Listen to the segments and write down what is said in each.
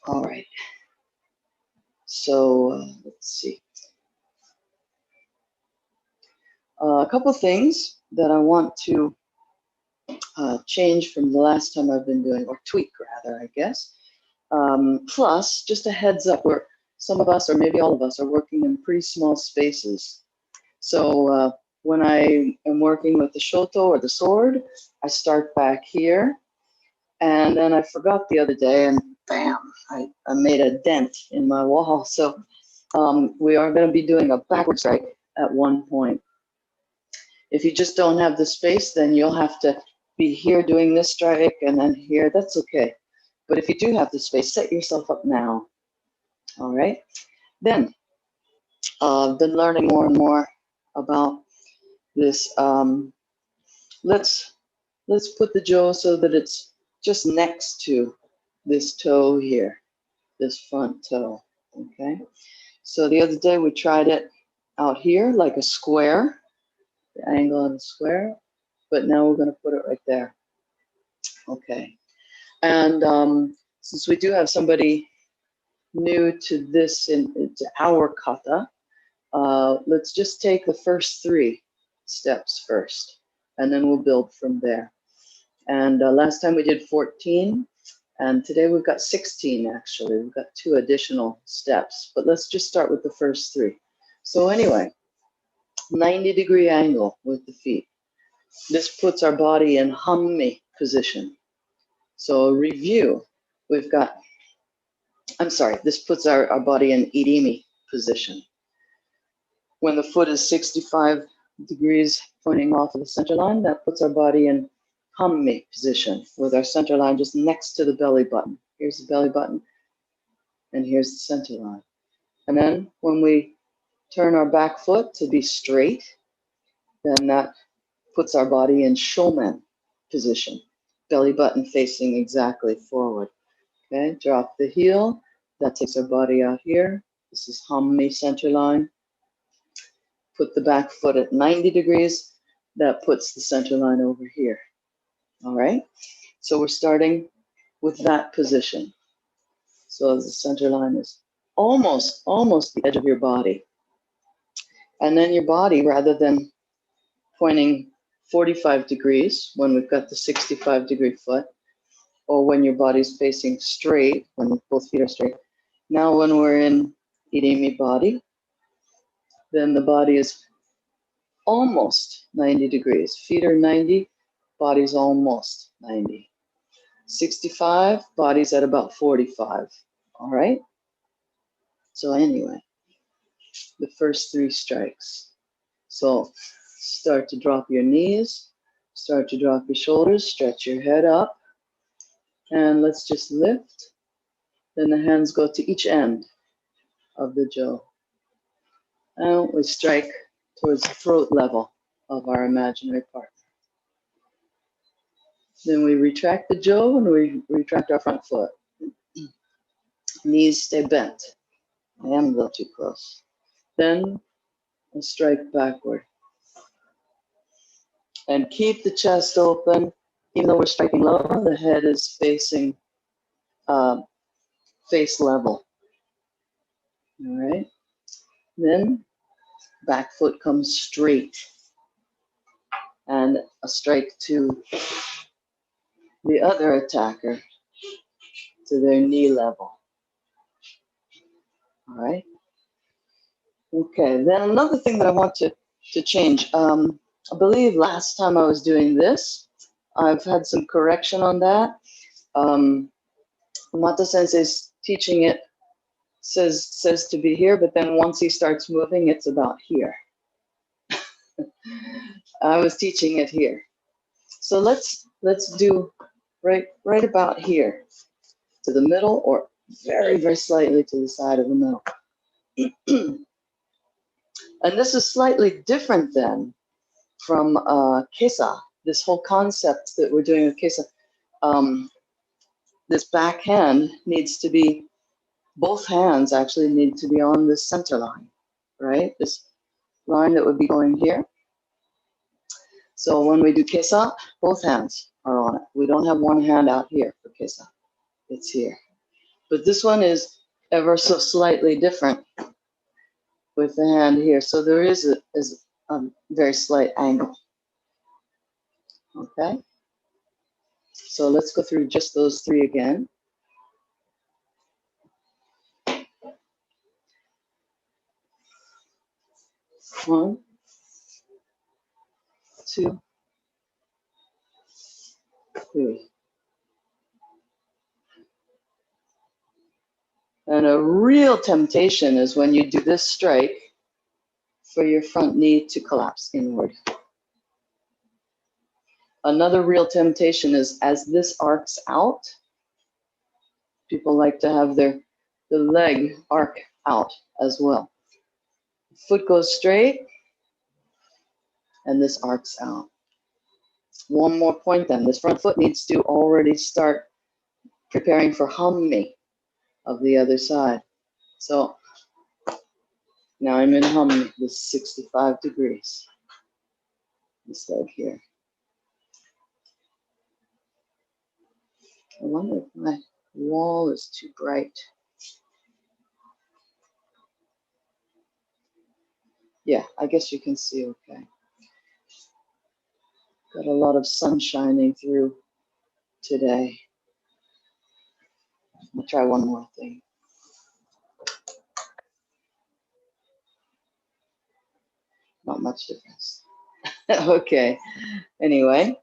All right. So let's see. A couple things that I want to change from the last time I've been doing, or tweak rather, I guess. Plus, just a heads up, where some of us, or maybe all of us, are working in pretty small spaces. So when I am working with the shoto or the sword, I start back here. And then I forgot the other day, and bam, I made a dent in my wall. So we are going to be doing a backward strike at one point. If you just don't have the space, then you'll have to be here doing this strike and then here. That's okay. But if you do have the space, set yourself up now. All right. Then I've been learning more and more about this. Let's put the jo so that it's just next to this toe here, this front toe. Okay. So the other day we tried it out here like a square, the angle of a square, but now we're going to put it right there. Okay. And since we do have somebody new to this, to our kata, let's just take the first 3 steps first, and then we'll build from there. And last time we did 14, and today we've got 16 actually. We've got 2 additional steps, but let's just start with the first 3. So anyway, 90-degree angle with the feet. This puts our body in hammi position. So review, we've got, this puts our body in irimi position. When the foot is 65 degrees pointing off of the center line, that puts our body in hammi position with our center line just next to the belly button. Here's the belly button, and here's the center line. And then when we turn our back foot to be straight, then that puts our body in shomen position. Belly button facing exactly forward. Okay, drop the heel. That takes our body out here. This is hammi center line. Put the back foot at 90 degrees. That puts the center line over here. All right, so we're starting with that position. So the center line is almost the edge of your body. And then your body, rather than pointing 45 degrees when we've got the 65-degree foot, or when your body's facing straight, when both feet are straight. Now when we're in irimi body, then the body is almost 90 degrees. Feet are 90, body's almost 90. 65, body's at about 45, all right? So anyway, the first 3 strikes. So start to drop your knees, start to drop your shoulders, stretch your head up, and let's just lift. Then the hands go to each end of the jo. And we strike towards the throat level of our imaginary partner. Then we retract the jo and we retract our front foot. Knees stay bent. I am a little too close. Then we'll strike backward. And keep the chest open. Even though we're striking low, the head is facing face level. All right. Then back foot comes straight. And a strike to the other attacker to their knee level. All right. Okay, then another thing that I want to change. I believe last time I was doing this, I've had some correction on that. Mata Sensei's teaching it says to be here, but then once he starts moving, it's about here. I was teaching it here. So let's do right about here, to the middle, or very slightly to the side of the middle. And this is slightly different then from kesa, this whole concept that we're doing with kesa. This back hand needs to be, both hands actually need to be on the center line, right? This line that would be going here. So when we do kesa, both hands are on it. We don't have one hand out here for kesa. It's here. But this one is ever so slightly different with the hand here. So there is a very slight angle. Okay. So let's go through just those three again. One, two, three. And a real temptation is when you do this strike for your front knee to collapse inward. Another real temptation is as this arcs out, people like to have the leg arc out as well. Foot goes straight and this arcs out. One more point then, this front foot needs to already start preparing for humi of the other side. So now I'm in humi, this 65 degrees, this leg here. I wonder if my wall is too bright. Yeah, I guess you can see okay. Got a lot of sun shining through today. I'll try one more thing. Not much difference. Okay, anyway.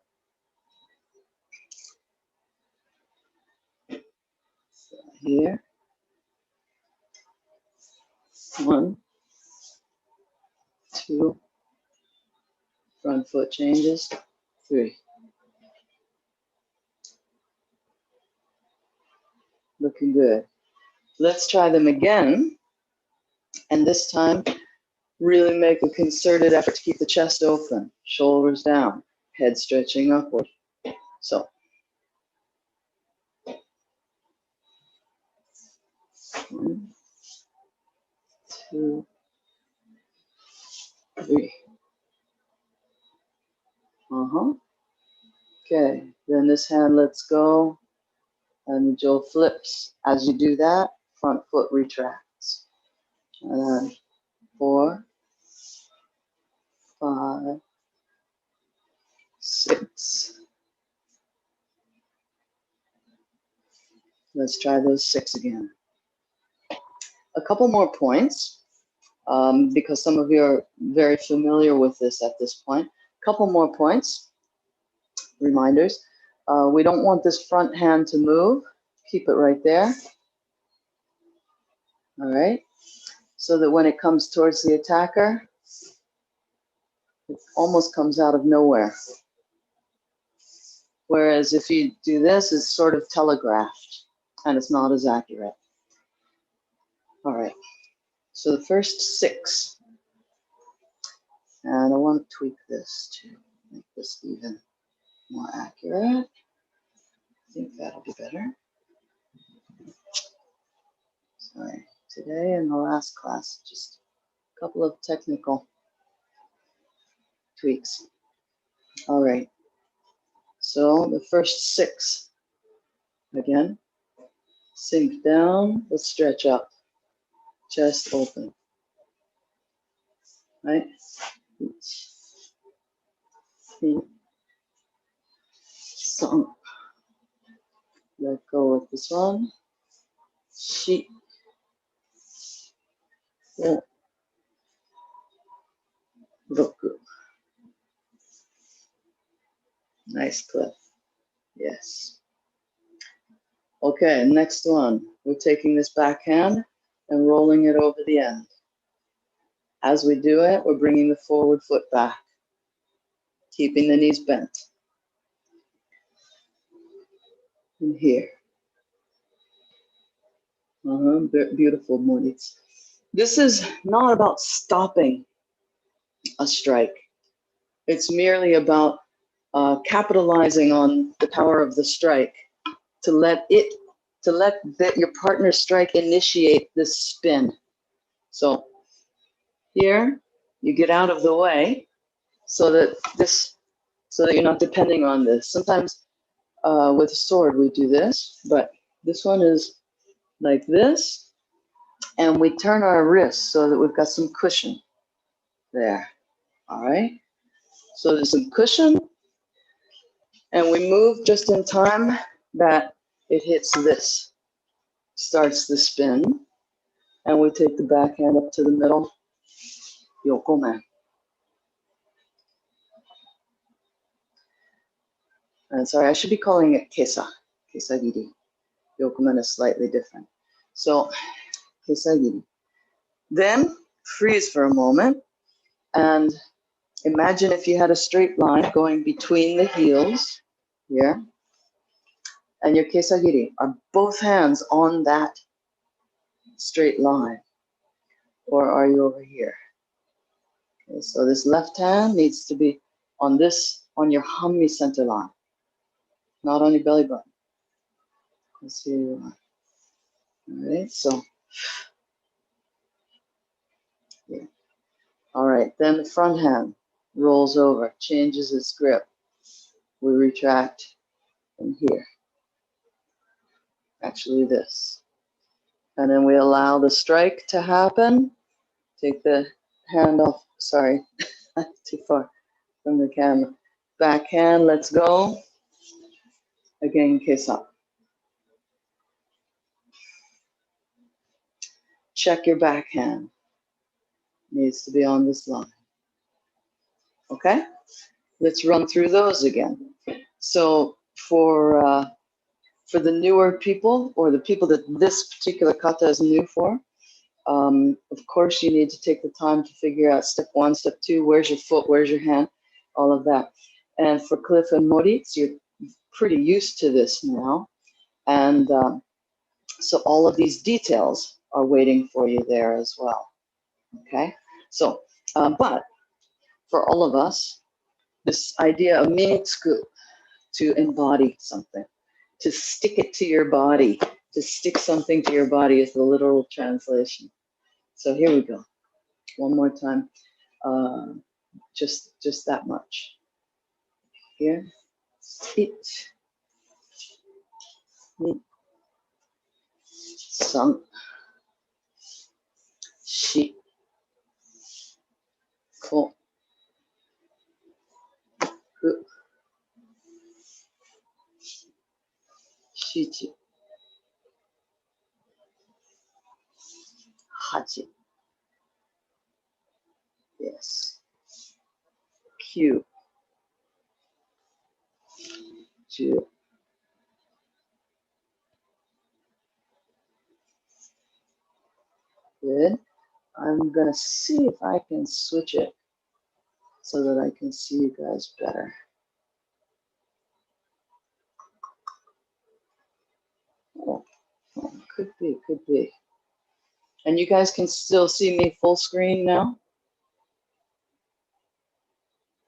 So here. 1, 2, front foot changes, 3. Looking good. Let's try them again. And this time, really make a concerted effort to keep the chest open, shoulders down, head stretching upward. So, 1, 2, 3. Okay, then this hand lets go and the jaw flips. As you do that, front foot retracts. And then 4, 5, 6. Let's try those 6 again. A couple more points, because some of you are very familiar with this at this point. A couple more points, reminders. We don't want this front hand to move. Keep it right there. All right. So that when it comes towards the attacker, it almost comes out of nowhere. Whereas if you do this, it's sort of telegraphed and it's not as accurate. All right. So the first 6. And I want to tweak this to make this even more accurate. I think that'll be better. Sorry, today and the last class, just a couple of technical tweaks. All right, so the first 6, again, sink down, let's stretch up, chest open, right? Feet sunk. Let go with this one. Shi. Roku. Nice clip. Yes. Okay, next one. We're taking this backhand and rolling it over the end. As we do it, we're bringing the forward foot back, keeping the knees bent. And here. Beautiful, Moritz. This is not about stopping a strike. It's merely about capitalizing on the power of the strike to let your partner's strike initiate this spin. So here, you get out of the way so that you're not depending on this. Sometimes with a sword we do this, but this one is like this, and we turn our wrists so that we've got some cushion there. All right, so there's some cushion, and we move just in time that it hits this, starts the spin, and we take the back hand up to the middle, yokomen. And sorry, I should be calling it kesa, kesagiri. Yokomen is slightly different. So, kesagiri. Then freeze for a moment, and imagine if you had a straight line going between the heels here, and your kesagiri are both hands on that straight line, or are you over here? Okay, so this left hand needs to be on this, on your hammi center line, not on your belly button. Let's see. All right, so yeah. All right, then the front hand rolls over, changes its grip. We retract from here. Actually this. And then we allow the strike to happen. Take the hand off, sorry, too far from the camera. Back hand, let's go. Again, kiss up. Check your back hand. Needs to be on this line. Okay? Let's run through those again. So for the newer people, or the people that this particular kata is new for, of course you need to take the time to figure out step 1, step 2, where's your foot, where's your hand, all of that. And for Cliff and Moritz, you're pretty used to this now. And so all of these details are waiting for you there as well. Okay? So, but for all of us, this idea of minitsuku, to embody something, to stick it to your body, to stick something to your body is the literal translation. So here we go. One more time. Just that much. Here. It. Some. Shi. Ko. Hu. Shichi. Hachi. Yes. Kyu. Ju. Good. I'm gonna see if I can switch it so that I can see you guys better. Oh, could be. And you guys can still see me full screen now?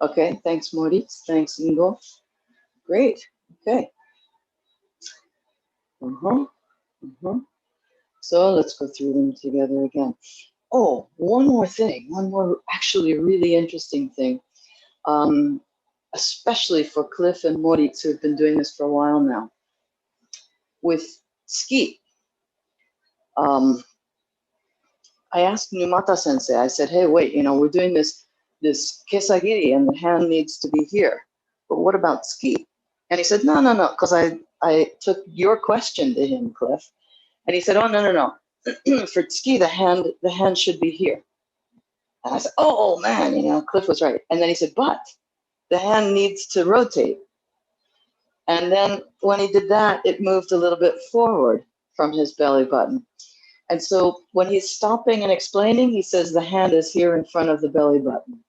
Okay, thanks Moritz, thanks Ingo. Great, okay. So let's go through them together again. Oh, one more thing, one more actually really interesting thing. Especially for Cliff and Moritz, who've been doing this for a while now. With ski, I asked Numata Sensei, I said, hey, wait, we're doing this kesagiri and the hand needs to be here. But what about ski? And he said, no, because I took your question to him, Cliff. And he said, oh, no. For ski, the hand should be here. And I said, oh man, Cliff was right. And then he said, but the hand needs to rotate. And then when he did that, it moved a little bit forward from his belly button. And so when he's stopping and explaining, he says the hand is here in front of the belly button.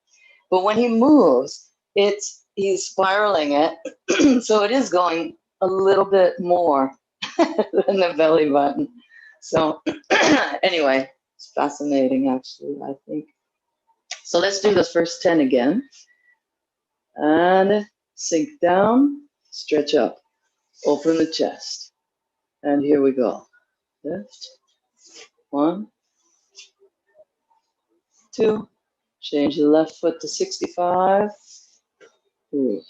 But when he moves, he's spiraling it. So it is going a little bit more than the belly button. So anyway, it's fascinating, actually, I think. So let's do the first 10 again. And sink down, stretch up, open the chest. And here we go. Lift. 1, 2. Change the left foot to 65. 3,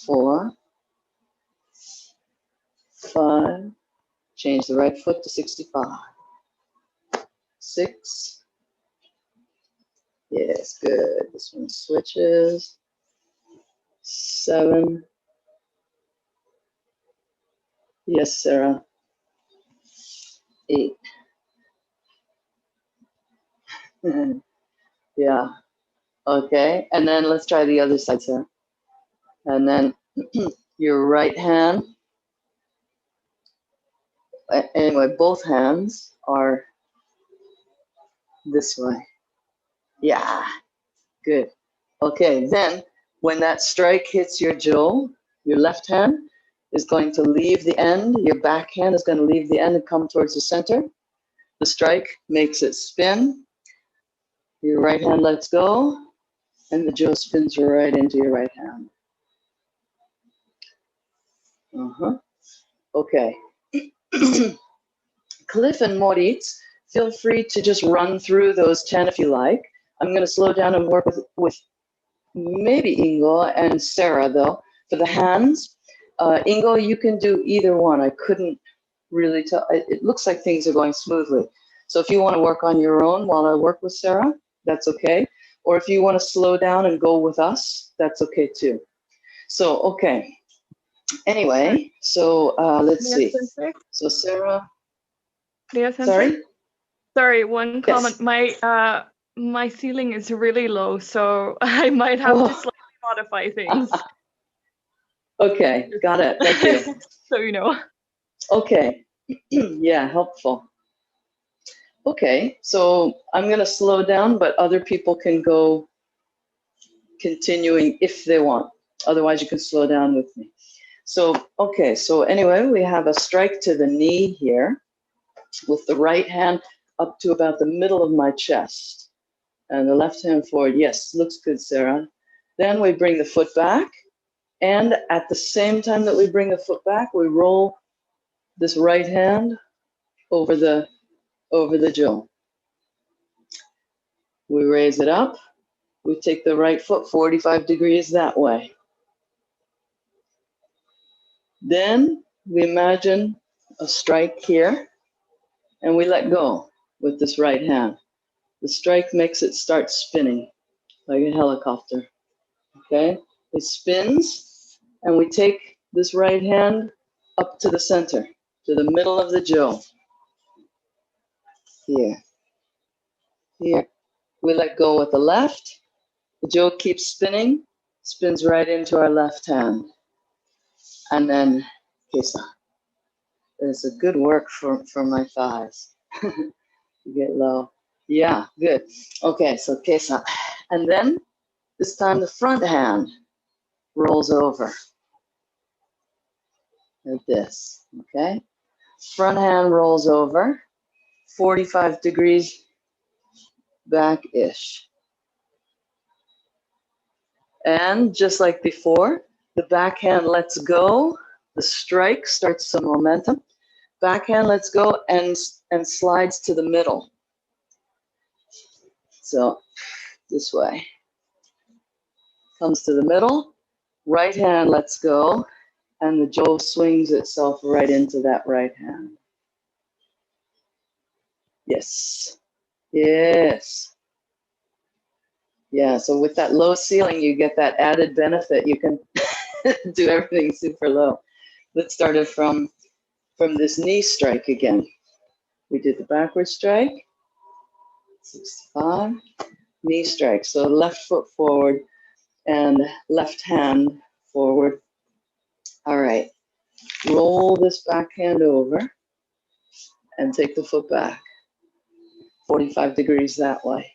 4, 5. Change the right foot to 65. 6. Yes, good. This one switches. 7. Yes, Sarah. 8. Yeah. Okay. And then let's try the other side, Sarah. And then your right hand. Anyway, both hands are this way. Yeah. Good. Okay. Then when that strike hits your jaw, your left hand is going to leave the end. Your back hand is going to leave the end and come towards the center. The strike makes it spin. Your right hand lets go, and the jaw spins right into your right hand. Okay. Cliff and Moritz, feel free to just run through those 10 if you like. I'm going to slow down and work with maybe Ingo and Sarah, though, for the hands. Ingo, you can do either one. I couldn't really tell. It looks like things are going smoothly. So if you want to work on your own while I work with Sarah, that's okay. Or if you want to slow down and go with us, that's okay too. So, okay. Anyway, so let's see. So Sarah. Lia Sensei? Sorry? Sorry, one comment. Yes. My ceiling is really low, so I might have to slightly modify things. Okay, got it. Thank you. So you know. Okay. Yeah, helpful. Okay, so I'm going to slow down, but other people can go continuing if they want. Otherwise, you can slow down with me. So, okay, so anyway, we have a strike to the knee here with the right hand up to about the middle of my chest and the left hand forward. Yes, looks good, Sarah. Then we bring the foot back, and at the same time that we bring the foot back, we roll this right hand over the jaw. We raise it up. We take the right foot 45 degrees that way. Then we imagine a strike here, and we let go with this right hand. The strike makes it start spinning like a helicopter. Okay? It spins, and we take this right hand up to the center, to the middle of the jaw. Here. Here. We let go with the left. The jaw keeps spinning, spins right into our left hand. And then Kesa. It's a good work for my thighs. You get low. Yeah, good. Okay, so Kesa. And then this time the front hand rolls over. Like this, okay? Front hand rolls over, 45 degrees back-ish. And just like before, the back hand lets go, the strike starts some momentum. Backhand lets go and slides to the middle. So this way. Comes to the middle, right hand lets go, and the jaw swings itself right into that right hand. Yes. Yes. Yeah, so with that low ceiling, you get that added benefit. You can do everything super low. Let's start it from this knee strike again. We did the backward strike, 65, knee strike. So left foot forward and left hand forward. All right, roll this back hand over and take the foot back, 45 degrees that way.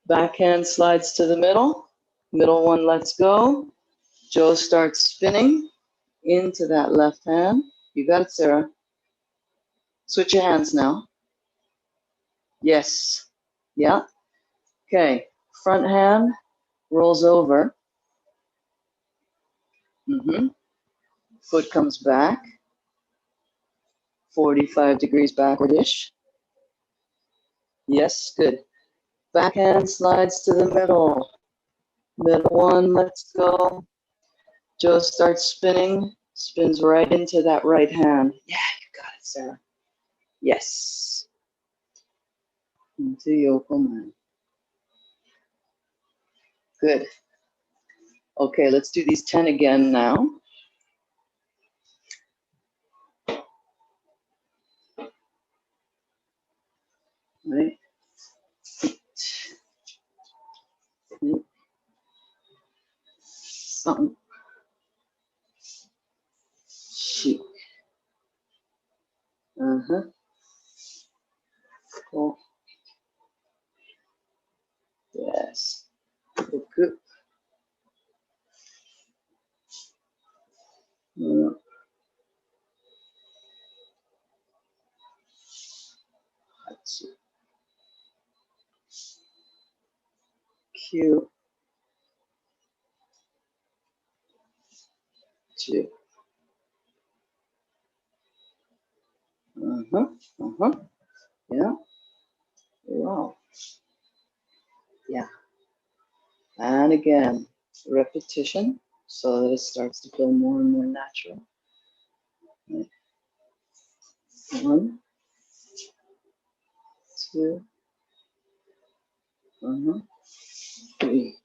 Back hand slides to the middle one lets go. Jaw starts spinning into that left hand. You got it, Sarah. Switch your hands now. Yes. Yeah. Okay. Front hand rolls over. Foot comes back. 45 degrees backward-ish. Yes, good. Back hand slides to the middle. Middle one lets go. Joe starts spinning, spins right into that right hand. Yeah, you got it, Sarah. Yes. Into Yokoman. Good. Okay, let's do these 10 again now. Right. Something. Shoot. Uh-huh. Cool. Yes. Good. Q. Two. Uh-huh. Uh-huh. Yeah. Wow. Yeah. And again, repetition so that it starts to feel more and more natural. Right. 1, 2, 3.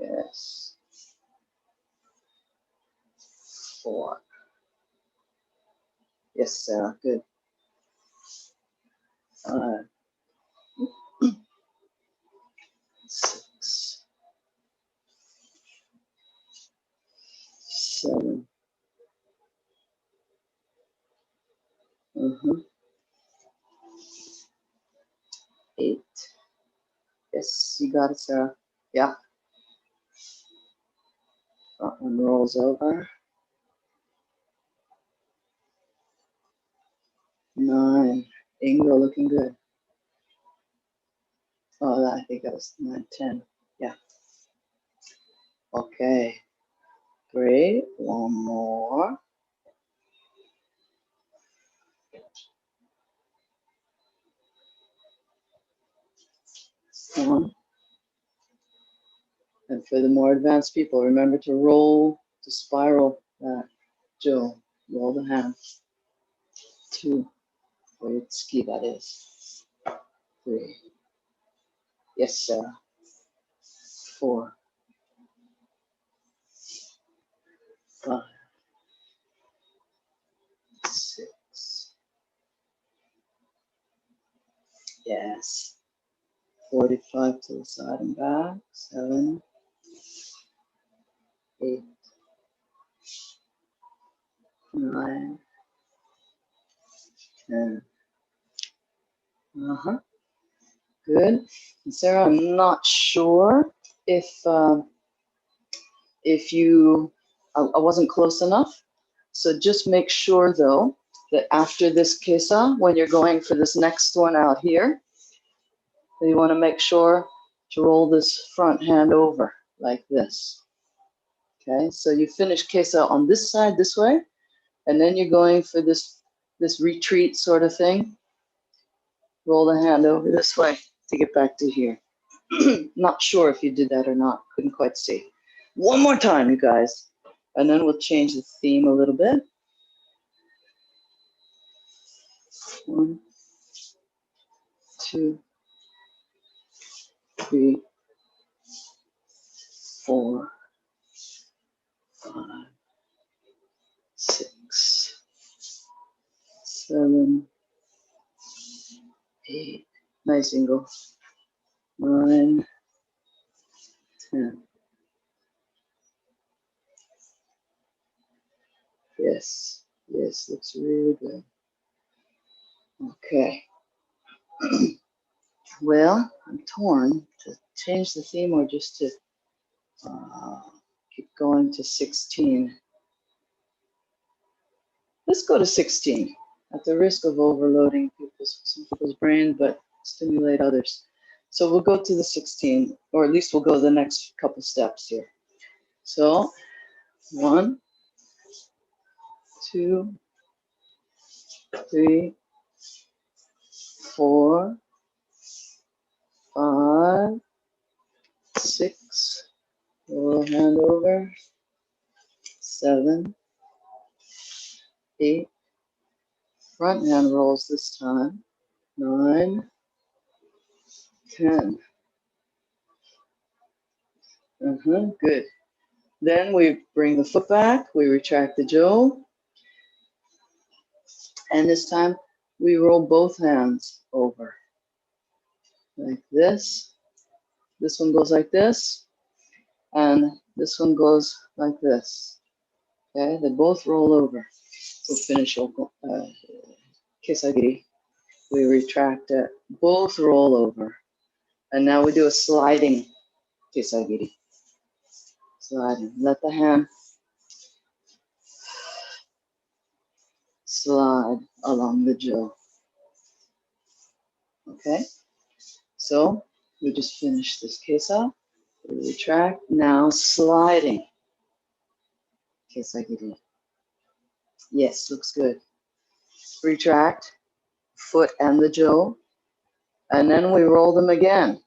Yes. 4. Yes, Sarah. Good. 5, 6, 7. 8. Yes, you got it, Sarah. Yeah. Front one rolls over. 9. Ingo looking good. Oh, I think that was 9, 10. Yeah. Okay. Great. One more. 1. And for the more advanced people, remember to roll, to spiral that. Joe, roll the hand. 2. For your ski, that is. 3. Yes, Sarah. 4. 5. 6. Yes. 45 to the side and back. 7. 8. 9. 10. Good. And Sarah, I'm not sure if I wasn't close enough. So just make sure though that after this kesa, when you're going for this next one out here, you want to make sure to roll this front hand over like this. Okay, so you finish kesa on this side this way, and then you're going for this retreat sort of thing. Roll the hand over this way to get back to here. Not sure if you did that or not. Couldn't quite see. One more time, you guys. And then we'll change the theme a little bit. 1, 2, 3, 4, 5, 6, 7, 8. Nice Ingo. 9, 10. Yes, yes, looks really good. Okay. Well, I'm torn to change the theme or just to keep going to 16. Let's go to 16 at the risk of overloading some people's brain, but stimulate others. So we'll go to the 16, or at least we'll go the next couple steps here. So 1, 2, 3, 4, 5, 6. Roll hand over. 7, 8. Front hand rolls this time. 9, 10. Good. Then we bring the foot back, we retract the jo, and this time we roll both hands over. Like this. This one goes like this, and this one goes like this. Okay, they both roll over. We'll finish Kesagiri. We retract it, both roll over. And now we do a sliding Kesagiri. Sliding. Let the hand slide along the jo. Okay, so we just finished this kesa. We retract. Now sliding Kesagiri. Yes, looks good. Retract, foot and the jo, and then we roll them again.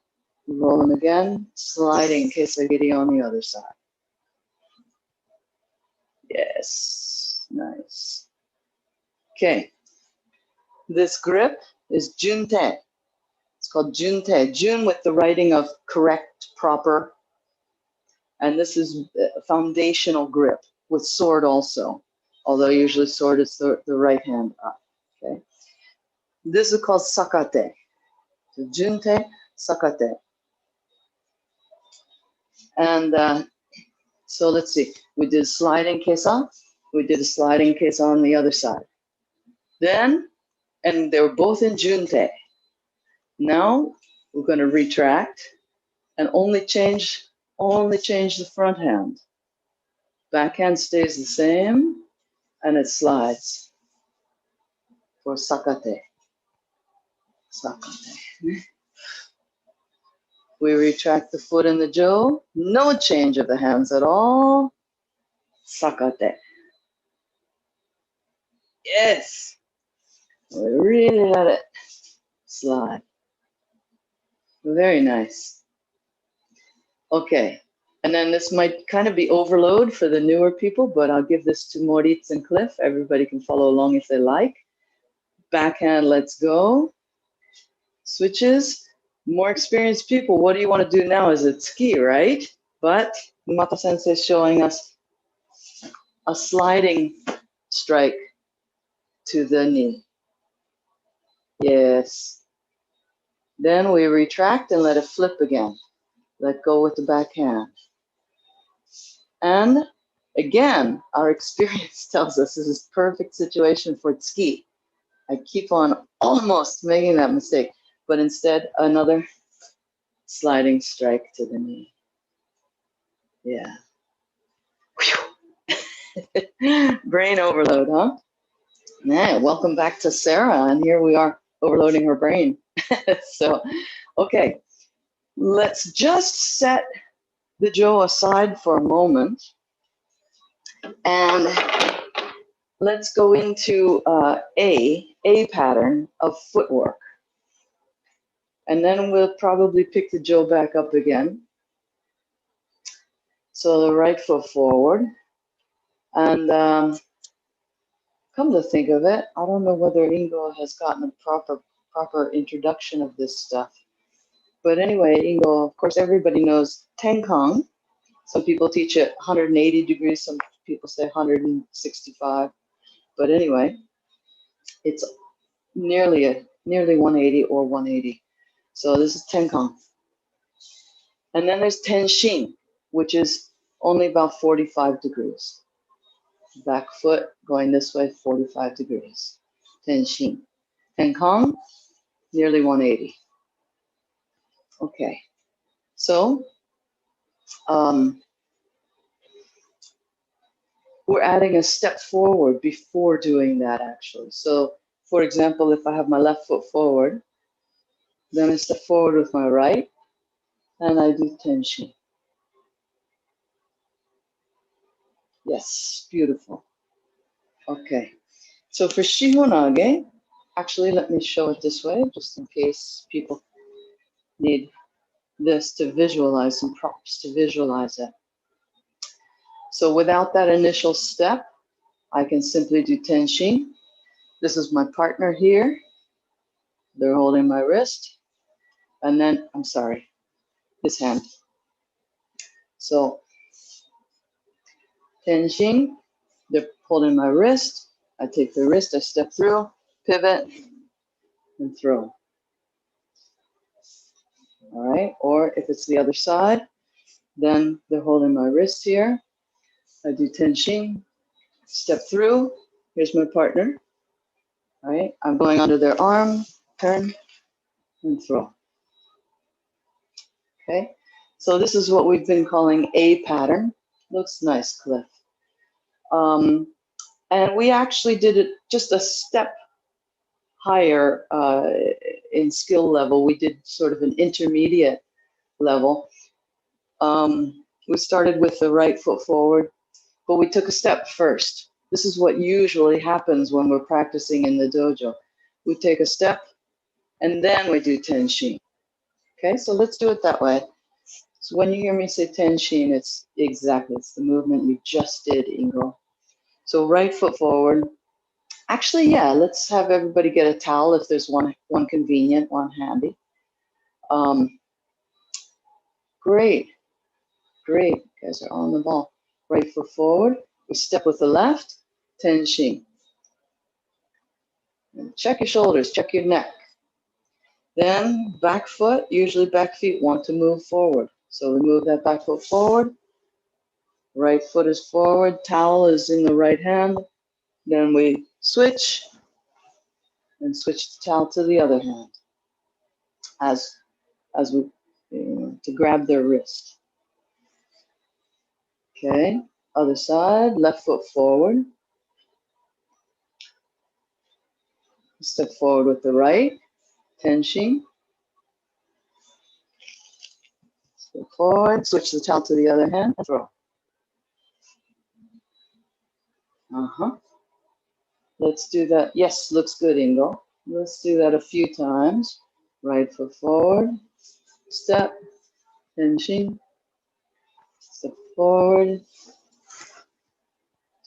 We roll them again, sliding Kesagiri on the other side. Yes, nice. Okay, this grip is junte. It's called junte. Jun with the writing of correct, proper. And this is a foundational grip with sword also. Although usually sword is the right hand up. Okay. This is called sakate. So junte, sakate. And so let's see. We did sliding kesa. We did a sliding kesa on the other side. Then, and they were both in junte. Now we're going to retract and only change the front hand. Back hand stays the same, and it slides for sakate. Sakate. We retract the foot in the jo. No change of the hands at all. Sakate. Yes. We really let it slide. Very nice. Okay. And then this might kind of be overload for the newer people, but I'll give this to Moritz and Cliff. Everybody can follow along if they like. Backhand, let's go. Switches. More experienced people, what do you want to do now? Is it ski, right? But Mata Sensei is showing us a sliding strike to the knee. Yes. Then we retract and let it flip again. Let go with the backhand. And again, our experience tells us this is perfect situation for tsuki. I keep on almost making that mistake, but instead another sliding strike to the knee. Yeah. Brain overload, huh? Yeah, welcome back to Sarah, and here we are overloading her brain. So, okay, let's just set the jo aside for a moment, and let's go into a pattern of footwork. And then we'll probably pick the jo back up again. So the right foot forward. And come to think of it, I don't know whether Ingo has gotten a proper introduction of this stuff. But anyway, Ingo, of course, everybody knows Tenkang. Some people teach it 180 degrees, some people say 165. But anyway, it's nearly 180 or 180. So this is Tenkang. And then there's Tenshin, which is only about 45 degrees. Back foot going this way, 45 degrees. Tenshin. Tenkang, nearly 180. Okay. So, we're adding a step forward before doing that, actually. So, for example, if I have my left foot forward, then I step forward with my right, and I do Tenshin. Yes, beautiful. Okay. So for Shihonage, actually, let me show it this way, just in case people need this to visualize, some props to visualize it. So without that initial step, I can simply do tenshin. This is my partner here. They're holding my wrist. And then, I'm sorry, this hand. So tenshin, they're holding my wrist. I take the wrist, I step through, pivot, and throw. All right, or if it's the other side, then they're holding my wrist here. I do tenshin, step through. Here's my partner. All right, I'm going under their arm, turn, and throw. Okay, so this is what we've been calling a pattern. Looks nice, Cliff. And we actually did it just a step higher in skill level. We did sort of an intermediate level. We started with the right foot forward, but we took a step first. This is what usually happens when we're practicing in the dojo. We take a step, and then we do tenshin. Okay, so let's do it that way. So when you hear me say tenshin, it's the movement you just did, Ingo. So right foot forward. Actually, yeah, let's have everybody get a towel if there's one convenient, one handy. Great. You guys are on the ball. Right foot forward. We step with the left, tenshin. Check your shoulders, check your neck. Then back foot, usually back feet want to move forward. So we move that back foot forward. Right foot is forward, towel is in the right hand. Then we switch and switch the towel to the other hand as we to grab their wrist. Okay, other side, left foot forward. Step forward with the right, tenshin. Step forward, switch the towel to the other hand, throw. Let's do that. Yes, looks good, Ingo. Let's do that a few times. Right foot forward, step, tenshin. Step forward,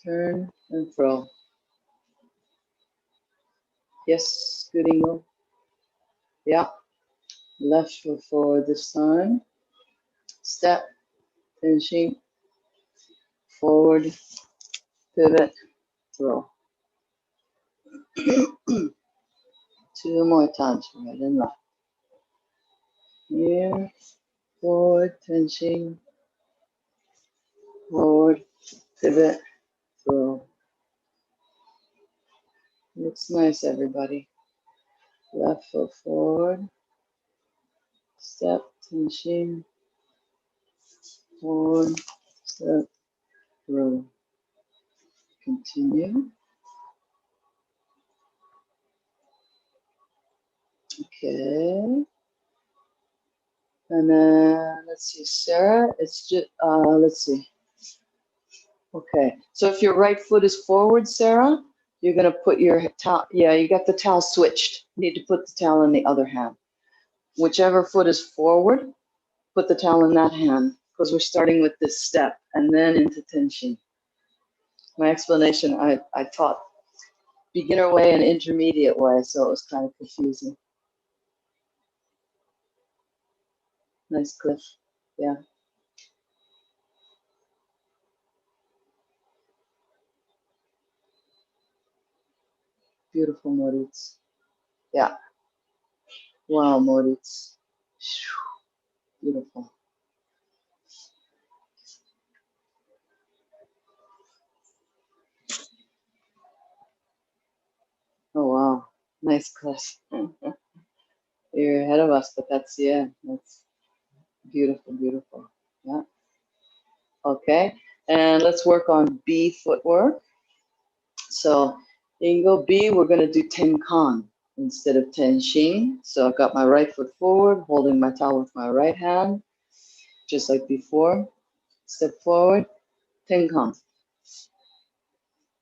turn, and throw. Yes, good, Ingo. Yeah. Left foot forward this time. Step, tenshin, forward, pivot, throw. 2 more times, right and left. Here, forward, tenshin, forward, pivot, throw. Looks nice, everybody. Left foot forward, step, tenshin, forward, step, throw. Continue. Okay. And then let's see, Sarah, it's just, let's see. Okay, so if your right foot is forward, Sarah, you're gonna put your towel, yeah, you got the towel switched. You need to put the towel in the other hand. Whichever foot is forward, put the towel in that hand, because we're starting with this step and then into tenshin. My explanation, I taught beginner way and intermediate way, so it was kind of confusing. Nice, Cliff. Yeah. Beautiful, Moritz. Yeah. Wow, Moritz. Beautiful. Oh, wow. Nice, Cliff. You're ahead of us, but that's, yeah, that's beautiful, beautiful. Yeah. Okay. And let's work on B footwork. So Ingo B, we're going to do tenkan instead of tenshin. So I've got my right foot forward, holding my towel with my right hand, just like before. Step forward, tenkan.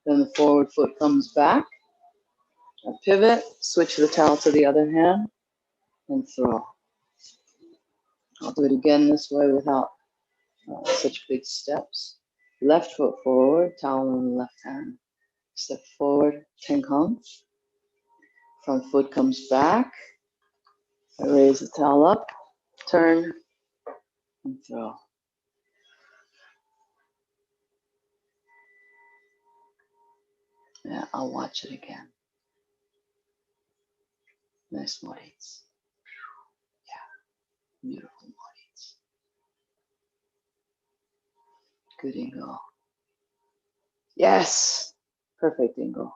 Then the forward foot comes back. I pivot, switch the towel to the other hand, and throw. I'll do it again this way without such big steps. Left foot forward, towel in the left hand. Step forward, tenkan. Front foot comes back. I raise the towel up, turn, and throw. Yeah, I'll watch it again. Nice moritz. Yeah, beautiful moritz. Good Ingo. Yes, perfect Ingo.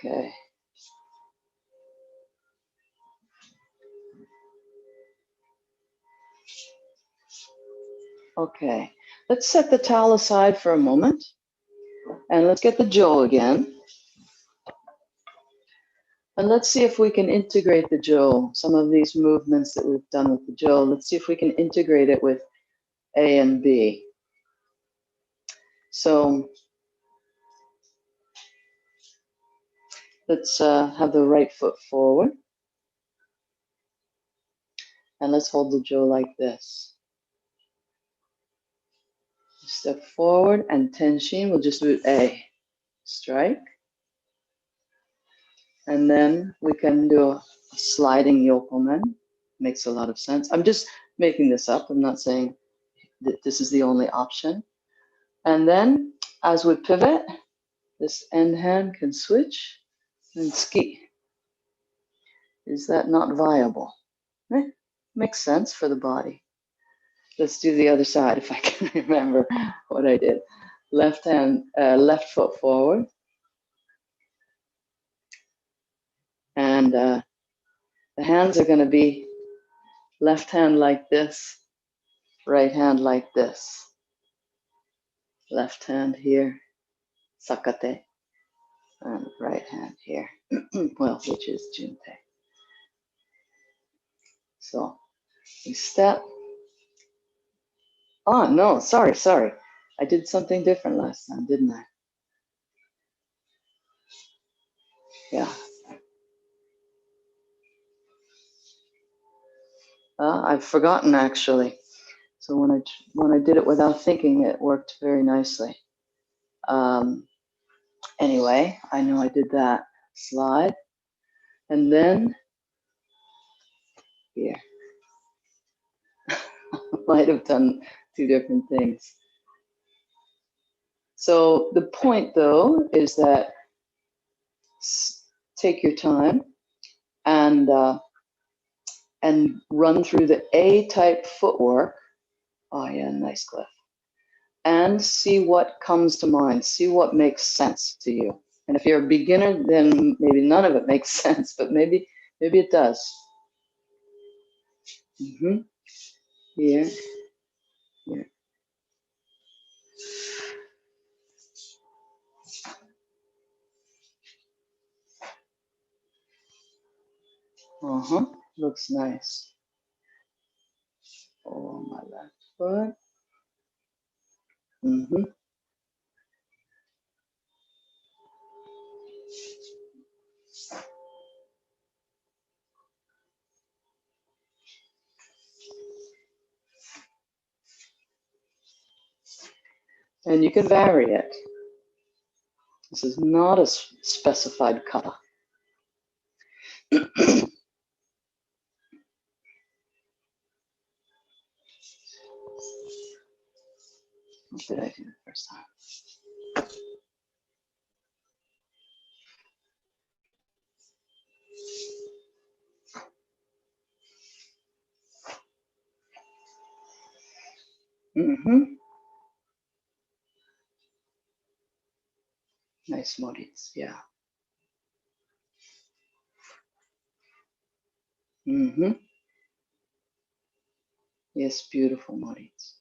Okay. Okay, let's set the towel aside for a moment and let's get the Jo again. And let's see if we can integrate the Jo, some of these movements that we've done with the Jo. Let's see if we can integrate it with A and B. So let's have the right foot forward. And let's hold the Jo like this. Step forward and tenshin, we'll just do A. Strike. And then we can do a sliding yokomen. Makes a lot of sense. I'm just making this up. I'm not saying that this is the only option. And then as we pivot, this end hand can switch and ski. Is that not viable? Makes sense for the body. Let's do the other side if I can remember what I did. Left hand, left foot forward. And the hands are going to be left hand like this, right hand like this. Left hand here, sakate, and right hand here, well, which is junpei. So we step. Oh, no, sorry. I did something different last time, didn't I? Yeah. I've forgotten, actually. So when I did it without thinking, it worked very nicely. Anyway, I know I did that. Slide. And then here. Might have done two different things. So the point, though, is that take your time and run through the A-type footwork. Oh yeah, nice Cliff. And see what comes to mind. See what makes sense to you. And if you're a beginner, then maybe none of it makes sense, but maybe it does. Here, here. Looks nice. Oh, my left foot. And you can vary it. This is not a specified kata. What did I do the first time? Nice moritz, yeah. Yes, beautiful moritz.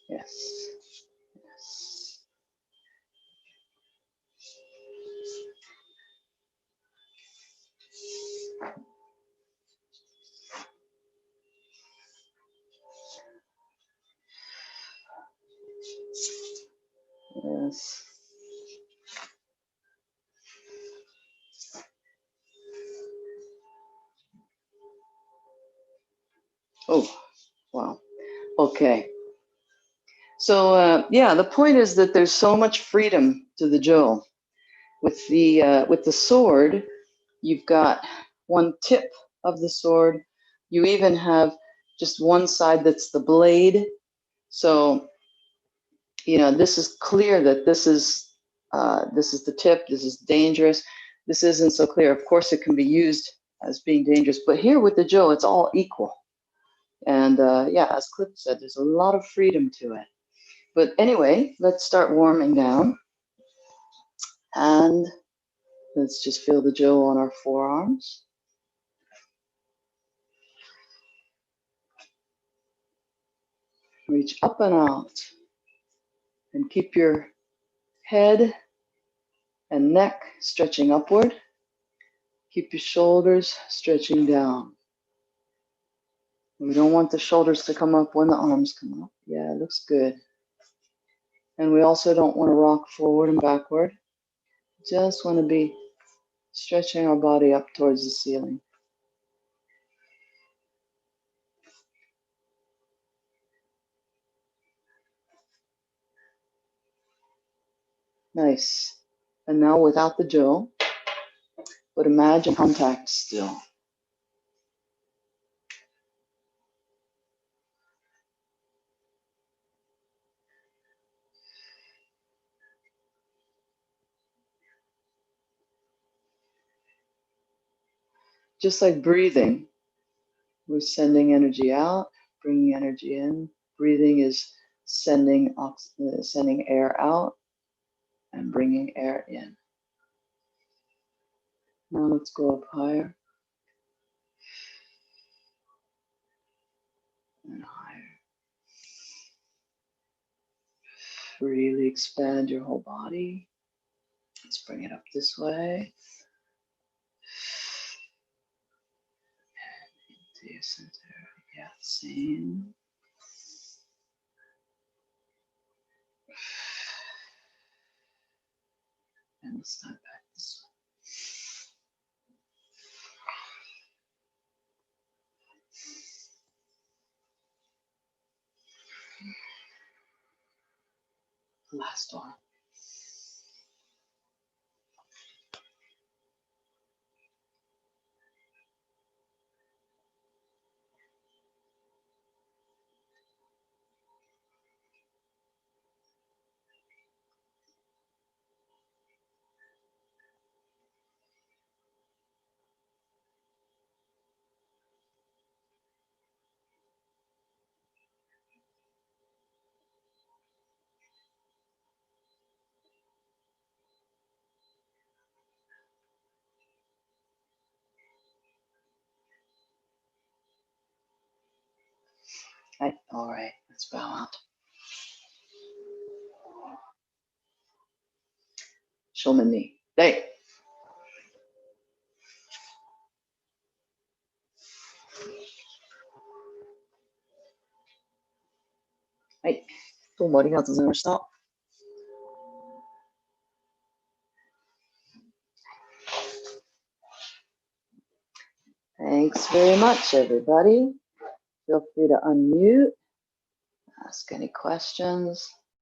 Yes. Yes. Oh, wow. Okay. So yeah, the point is that there's so much freedom to the jo. With the sword, you've got one tip of the sword. You even have just one side that's the blade. So, you know, this is clear that this is the tip. This is dangerous. This isn't so clear. Of course, it can be used as being dangerous, but here with the jo, it's all equal. And yeah, as Cliff said, there's a lot of freedom to it. But anyway, let's start warming down. And let's just feel the jo on our forearms. Reach up and out. And keep your head and neck stretching upward. Keep your shoulders stretching down. We don't want the shoulders to come up when the arms come up. Yeah, it looks good. And we also don't want to rock forward and backward. Just want to be stretching our body up towards the ceiling. Nice. And now without the jo, but imagine contact still. Just like breathing, we're sending energy out, bringing energy in. Breathing is sending air out and bringing air in. Now let's go up higher and higher. Really expand your whole body. Let's bring it up this way. And into your center. Yeah, same. And let's start back this way. Last one. All right, let's bow out. Shomen knee. Hey. Hey. どうもありがとうございました。Thanks very much, everybody. Feel free to unmute, ask any questions.